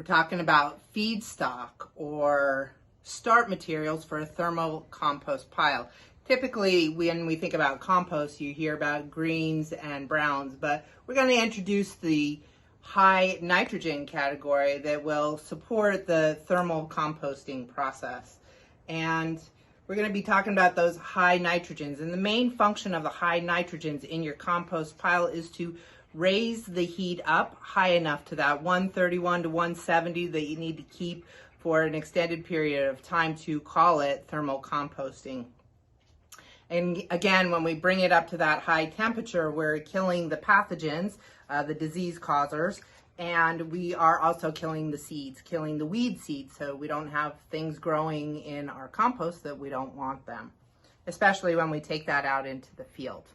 We're talking about feedstock or start materials for a thermal compost pile. Typically, when we think about compost, you hear about greens and browns, but we're going to introduce the high nitrogen category that will support the thermal composting process. And we're going to be talking about those high nitrogens. And the main function of the high nitrogens in your compost pile is to raise the heat up high enough to that 131 to 170 that you need to keep for an extended period of time to call it thermal composting. And again, when we bring it up to that high temperature, we're killing the pathogens, the disease causers, and we are also killing the seeds, killing the weed seeds, so we don't have things growing in our compost that we don't want them, especially when we take that out into the field.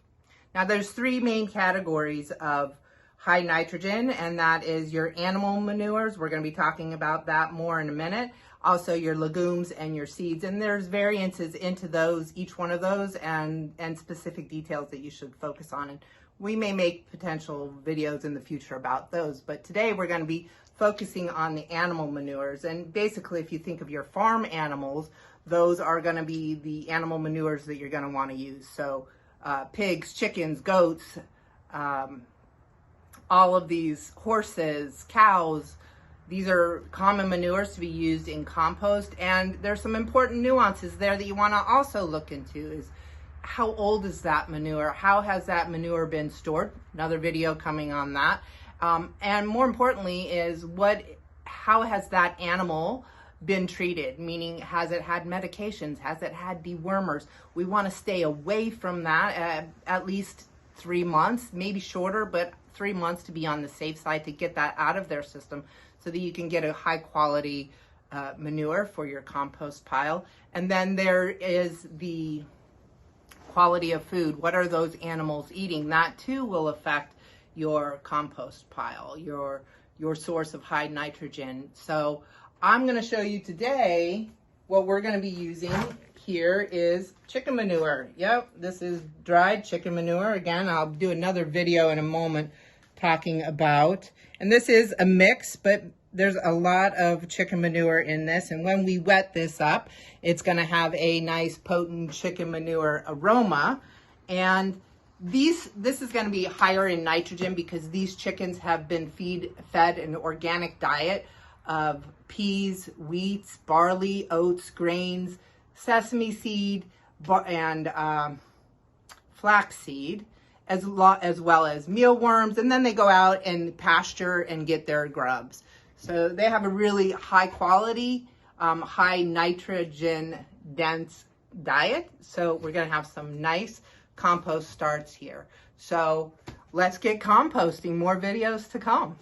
Now, there's three main categories of high nitrogen, and that is your animal manures. We're going to be talking about that more in a minute. Also your legumes and your seeds, and there's variances into those, each one of those, and specific details that you should focus on. And we may make potential videos in the future about those, but today we're going to be focusing on the animal manures. And basically, if you think of your farm animals, those are going to be the animal manures that you're going to want to use. So pigs, chickens, goats, all of these, horses, cows, these are common manures to be used in compost. And there's some important nuances there that you want to also look into is how old is that manure? How has that manure been stored? Another video coming on that. And more importantly is how has that animal been treated? Meaning, has it had medications? Has it had dewormers? We want to stay away from that at least 3 months, maybe shorter, but 3 months to be on the safe side to get that out of their system so that you can get a high quality manure for your compost pile. And then there is the quality of food. What are those animals eating? That too will affect your compost pile, your source of high nitrogen. So I'm going to show you today what we're going to be using here is chicken manure. Yep, this is dried chicken manure. Again, I'll do another video in a moment talking about, and this is a mix, but there's a lot of chicken manure in this, and when we wet this up, it's going to have a nice potent chicken manure aroma. And this is going to be higher in nitrogen because these chickens have been fed an organic diet of peas, wheats, barley, oats, grains, sesame seed, and flaxseed, as well as mealworms, and then they go out and pasture and get their grubs. So they have a really high quality, high nitrogen dense diet. So we're going to have some nice compost starts here. So let's get composting. More videos to come.